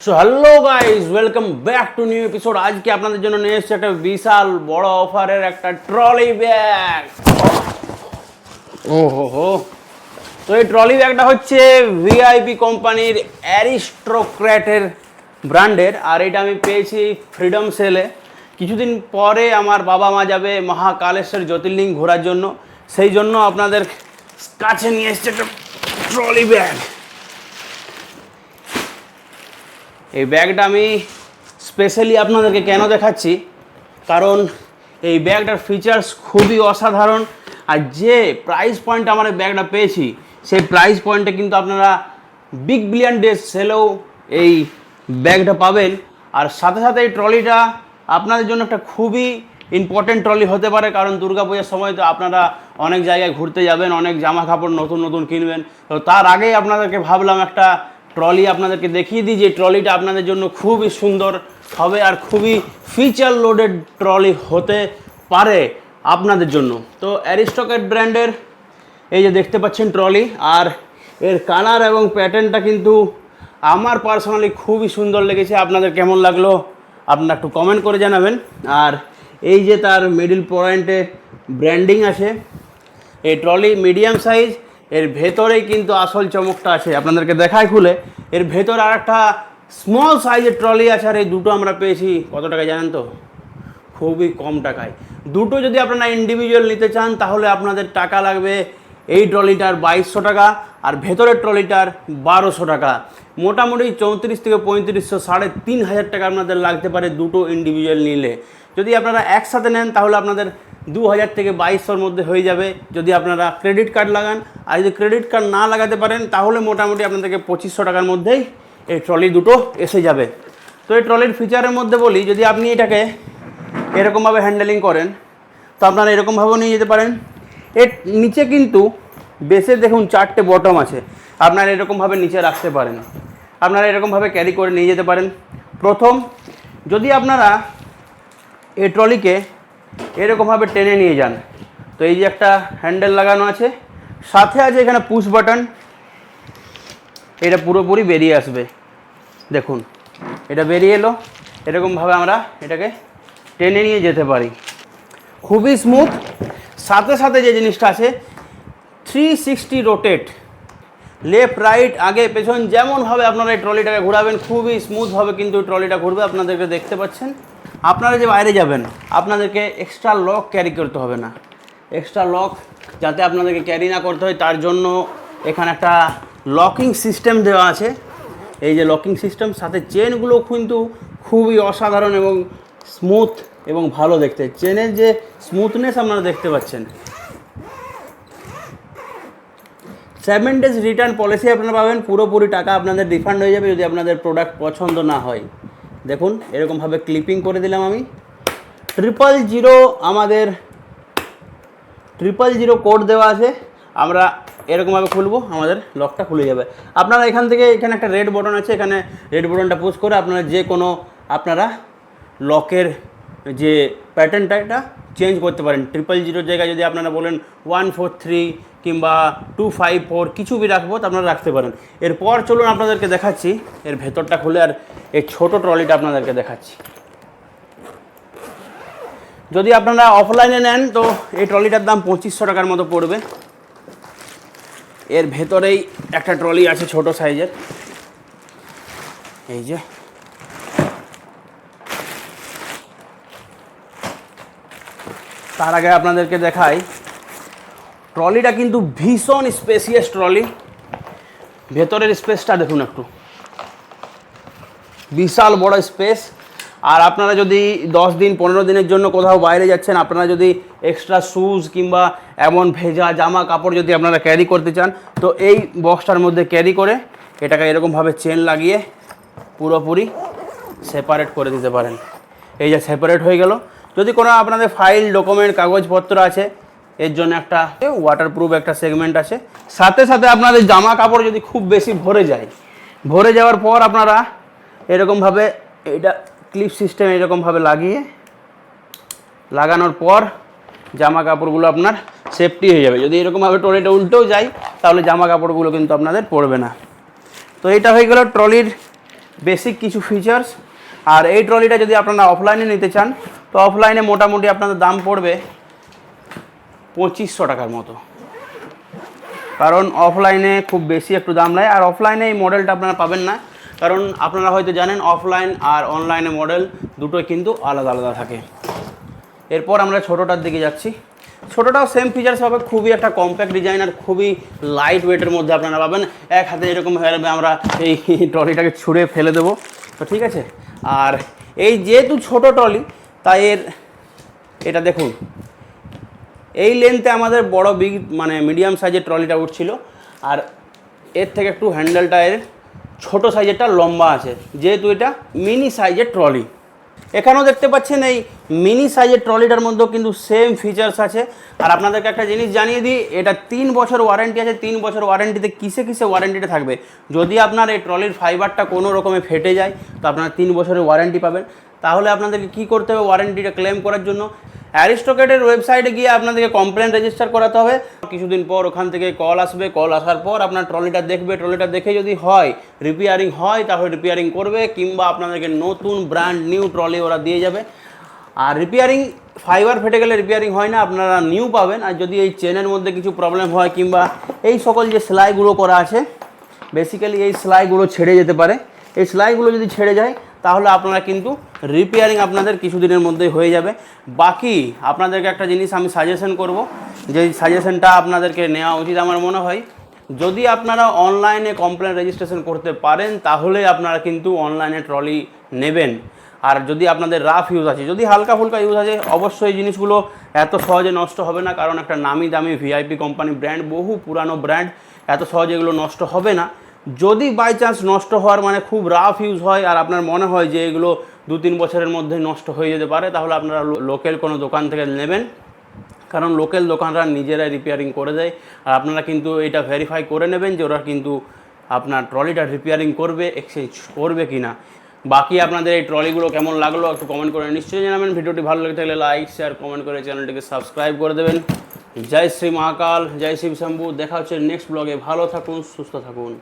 So hello guys, welcome back to new episode. আজকে আপনাদের জন্য নিয়ে এসেছি একটা বিশাল বড় অফারের একটা ট্রলি ব্যাগ। ওহো, তো এই ট্রলি ব্যাগটা হচ্ছে ভিআইপি কোম্পানির অ্যারিস্টোক্র্যাটের ব্র্যান্ডের, আর এটা আমি পেয়েছি ফ্রিডম সেলে। কিছুদিন পরে আমার বাবা মা যাবে মহাকালেশ্বর জ্যোতির্লিঙ্গ ঘোরার জন্য, সেই জন্য আপনাদের কাছে নিয়ে এসেছি একটা ট্রলি ব্যাগ। এই ব্যাগটা আমি স্পেশালি আপনাদেরকে কেন দেখাচ্ছি, কারণ এই ব্যাগটার ফিচার্স খুবই অসাধারণ। আর যে প্রাইস পয়েন্ট আমার এই ব্যাগটা পেয়েছি, সেই প্রাইস পয়েন্টে কিন্তু আপনারা বিগ বিলিয়ন ডেজ সেলেও এই ব্যাগটা পাবেন। আর সাথে সাথে এই ট্রলিটা আপনাদের জন্য একটা খুবই ইম্পর্টেন্ট ট্রলি হতে পারে, কারণ দুর্গাপূজার সময় তো আপনারা অনেক জায়গায় ঘুরতে যাবেন, অনেক জামা কাপড় নতুন নতুন কিনবেন। তো তার আগেই আপনাদেরকে ভাবলাম একটা ট্রলি আপনাদেরকে দেখিয়ে দিই, যে ট্রলিটা আপনাদের জন্য খুবই সুন্দর হবে আর খুবই ফিচার লোডেড ট্রলি হতে পারে আপনাদের জন্য। তো অ্যারিস্টোক্র্যাট ব্র্যান্ডের এই যে দেখতে পাচ্ছেন ট্রলি, আর এর কালার এবং প্যাটার্নটা কিন্তু আমার পার্সোনালি খুবই সুন্দর লেগেছে। আপনাদের কেমন লাগলো আপনারা একটু কমেন্ট করে জানাবেন। আর এই যে তার মিডল পয়েন্টে ব্র্যান্ডিং আছে, এই ট্রলি মিডিয়াম সাইজ, এর ভেতরেই কিন্তু আসল চমকটা আছে। আপনাদেরকে দেখায় খুলে, এর ভেতরে আর একটা স্মল সাইজের ট্রলি আছে। আর এই দুটো আমরা পেয়েছি কত টাকায় জানেন তো? খুবই কম টাকায়। দুটো যদি আপনারা ইন্ডিভিজুয়াল নিতে চান তাহলে আপনাদের টাকা লাগবে এই ট্রলিটার 2200 টাকা, আর ভেতরের ট্রলিটার 1200 টাকা। মোটামুটি 34 থেকে 3500, 3500 টাকা আপনাদের লাগতে পারে দুটো ইন্ডিভিজুয়াল নিলে। যদি আপনারা একসাথে নেন তাহলে আপনাদের 2000 থেকে 2200-র মধ্যে হয়ে যাবে যদি আপনারা ক্রেডিট কার্ড লাগান। আর যদি ক্রেডিট কার্ড না লাগাতে পারেন তাহলে মোটামুটি আপনাদেরকে 2500 টাকার মধ্যেই এই ট্রলি দুটো এসে যাবে। তো এই ট্রলির ফিচারের মধ্যে বলি, যদি আপনি এটাকে এরকমভাবে হ্যান্ডেলিং করেন তো আপনারা এরকমভাবেও নিয়ে যেতে পারেন। এর নিচে কিন্তু বেসে দেখুন 4টে বটম আছে, আপনারা এরকমভাবে নিচে রাখতে পারেন, আপনারা এরকমভাবে ক্যারি করে নিয়ে যেতে পারেন। প্রথম, যদি আপনারা এই ট্রলিকে এরকমভাবে টেনে নিয়ে যান তো এই যে একটা হ্যান্ডেল লাগানো আছে, সাথে আছে এখানে পুশ বাটন, এটা পুরোপুরি বেরিয়ে আসবে। দেখুন এটা বেরিয়ে এলো। এরকমভাবে আমরা এটাকে টেনে নিয়ে যেতে পারি, খুবই স্মুথ। সাথে সাথে যে জিনিসটা আছে 360 রোটেট, লেফট রাইট আগে পেছন যেমনভাবে আপনারা এই ট্রলিটাকে ঘোরাবেন খুবই স্মুথভাবে কিন্তু ট্রলিটা ঘুরবে। আপনাদেরকে দেখতে পাচ্ছেন, আপনারা যে বাইরে যাবেন আপনাদেরকে এক্সট্রা লক ক্যারি করতে হবে না। এক্সট্রা লক যাতে আপনাদেরকে ক্যারি না করতে হয় তার জন্য এখানে একটা লকিং সিস্টেম দেওয়া আছে। এই যে লকিং সিস্টেম, সাথে চেনগুলো কিন্তু খুবই অসাধারণ এবং স্মুথ এবং ভালো দেখতে। চেনের যে স্মুথনেস আপনারা দেখতে পাচ্ছেন। 7 ডেজ রিটার্ন পলিসি আপনারা পাবেন, পুরোপুরি টাকা আপনাদের রিফান্ড হয়ে যাবে যদি আপনাদের প্রোডাক্ট পছন্দ না হয়। দেখুন এরকমভাবে ক্লিপিং করে দিলাম আমি। 000 আমাদের 000 কোড দেওয়া আছে, আমরা এরকমভাবে খুলবো, আমাদের লকটা খুলে যাবে। আপনারা এখান থেকে এখানে একটা রেড বটন আছে, এখানে রেড বটনটা পুশ করে আপনারা যে কোনো আপনারা লকের যে প্যাটার্নটা এটা চেঞ্জ করতে পারেন। 000 জায়গায় যদি আপনারা বলেন 143 কিংবা 254 কিছু বি রাখবো তো আপনারা রাখতে পারেন। এরপর চলুন আপনাদেরকে দেখাচ্ছি এর ভেতরটা খুলে, আর এই ছোটো ট্রলিটা আপনাদেরকে দেখাচ্ছি। যদি আপনারা অফলাইনে নেন তো এই ট্রলিটার দাম 2500 টাকার মতো পড়বে। এর ভেতরেই একটা ট্রলি আছে ছোট সাইজের, এই যে। তার আগে আপনাদেরকে দেখাই, ট্রলিটা কিন্তু ভীষণ স্পেসিয়াস ট্রলি। ভেতরের স্পেসটা দেখুন একটু, বিশাল বড় স্পেস। আর আপনারা যদি 10 দিন 15 দিনের জন্য কোথাও বাইরে যাচ্ছেন, আপনারা যদি এক্সট্রা শ্যুজ কিংবা এমন ভেজা জামা কাপড় যদি আপনারা ক্যারি করতে চান তো এই বক্সটার মধ্যে ক্যারি করে এটাকে এরকমভাবে চেন লাগিয়ে পুরোপুরি সেপারেট করে দিতে পারেন। এই যে সেপারেট হয়ে গেল। যদি কোনো আপনাদের ফাইল ডকুমেন্ট কাগজপত্র আছে, এর জন্য একটা ওয়াটারপ্রুফ একটা সেগমেন্ট আছে। সাথে সাথে আপনাদের জামা কাপড় যদি খুব বেশি ভরে যাওয়ার পর আপনারা এরকমভাবে এটা ক্লিপ সিস্টেম এরকমভাবে লাগানোর পর জামা কাপড়গুলো আপনার সেফটি হয়ে যাবে। যদি এরকমভাবে ট্রলিটা উল্টেও যায় তাহলে জামা কাপড়গুলো কিন্তু আপনাদের পড়বে না। তো এটা হয়ে গেল ট্রলির বেসিক কিছু ফিচার্স। আর এই ট্রলিটা যদি আপনারা অফলাইনে নিতে চান তো অফলাইনে মোটামুটি আপনাদের দাম পড়বে 2500 টাকার মতো, কারণ অফলাইনে খুব বেশি একটু দাম নেয়। আর অফলাইনে এই মডেলটা আপনারা পাবেন না, কারণ আপনারা হয়তো জানেন অফলাইন আর অনলাইনে মডেল দুটোই কিন্তু আলাদা আলাদা থাকে। এরপর আমরা ছোটোটার দিকে যাচ্ছি। ছোটোটাও সেম ফিচার্স পাবে, খুবই একটা কম্প্যাক্ট ডিজাইন আর খুবই লাইট ওয়েটের মধ্যে আপনারা পাবেন। এক হাতে এরকম হয়ে যাবে, আমরা এই ট্রলিটাকে ছুঁড়ে ফেলে দেবো, তো ঠিক আছে। আর এই যেহেতু ছোট ট্রলি তাই এটা দেখুন, এই লেন্থে আমাদের বড় বিগ মানে মিডিয়াম সাইজের ট্রলিটা উঠছিল, আর এর থেকে একটু হ্যান্ডেলটা এর ছোটো সাইজেরটা লম্বা আছে, যেহেতু এটা মিনি সাইজের ট্রলি। এখানেও দেখতে পাচ্ছেন এই মিনি সাইজের ট্রলিটার মধ্যেও কিন্তু সেম ফিচার্স আছে। আর আপনাদেরকে একটা জিনিস জানিয়ে দিই, এটা 3 বছর ওয়ারেন্টি আছে। 3 বছর ওয়ারেন্টিতে কিসে ওয়ারেন্টিটা থাকবে, যদি আপনার এই ট্রলির ফাইবারটা কোনো রকমে ফেটে যায় তো আপনারা 3 বছরের ওয়ারেন্টি পাবেন। তাহলে আপনাদেরকে কী করতে হবে, ওয়ারেন্টিটা ক্লেম করার জন্য অ্যারিস্টোকেটের ওয়েবসাইটে গিয়ে আপনাদেরকে কমপ্লেন রেজিস্টার করাতে হবে। কিছুদিন পর ওখান থেকে কল আসবে, কল আসার পর আপনার ট্রলিটা দেখবে, ট্রলিটা দেখে যদি হয় রিপেয়ারিং হয় তাহলে রিপেয়ারিং করবে, কিংবা আপনাদেরকে নতুন ব্র্যান্ড নিউ ট্রলি ওরা দিয়ে যাবে। আর রিপেয়ারিং ফাইবার ফেটে গেলে রিপেয়ারিং হয় না, আপনারা নিউ পাবেন। আর যদি এই চেনের মধ্যে কিছু প্রবলেম হয় কিংবা এই সকল যে সেলাইগুলো করা আছে, বেসিক্যালি এই সেলাইগুলো ছেড়ে যেতে পারে, এই সেলাইগুলো যদি ছেড়ে যায় তাহলে আপনারা কিন্তু রিপেয়ারিং আপনাদের কিছুদিনের মধ্যেই হয়ে যাবে। বাকি আপনাদেরকে একটা জিনিস আমি সাজেশন করব, যে সাজেশনটা আপনাদেরকে নেওয়া উচিত আমার মনে হয়। যদি আপনারা অনলাইনে কমপ্লেন রেজিস্ট্রেশন করতে পারেন তাহলে আপনারা কিন্তু অনলাইনে ট্রলি নেবেন। আর যদি আপনাদের রাফ ইউজ আছে, যদি হালকা ফুলকা ইউজ আছে, অবশ্যই জিনিসগুলো এত সহজে নষ্ট হবে না, কারণ একটা নামি দামি ভিআইপি কোম্পানি ব্র্যান্ড, বহু পুরানো ব্র্যান্ড, এত সহজে এগুলো নষ্ট হবে না। যদি বাই চান্স নষ্ট হওয়ার মানে খুব রাফ ইউজ হয় আর আপনার মনে হয় যে এগুলো 2-3 বছরের মধ্যে নষ্ট হয়ে যেতে পারে, তাহলে আপনারা লোকাল কোনো দোকান থেকে নেবেন, কারণ লোকাল দোকানরা নিজেরাই রিপেয়ারিং করে দেয়। আর আপনারা কিন্তু এটা ভেরিফাই করে নেবেন যে ওরা কিন্তু আপনার ট্রলিটা রিপেয়ারিং করবে, এক্সচেঞ্জ করবে কি না। বাকি আপনাদের এই ট্রলিগুলো কেমন লাগলো একটু কমেন্ট করে নিশ্চয়ই জানাবেন। ভিডিওটি ভালো লেগে থাকলে লাইক শেয়ার কমেন্ট করে চ্যানেলটিকে সাবস্ক্রাইব করে দেবেন। জয় শ্রী মহাকাল, জয় শিব শম্ভু। দেখা হচ্ছে নেক্সট ব্লগে। ভালো থাকুন, সুস্থ থাকুন।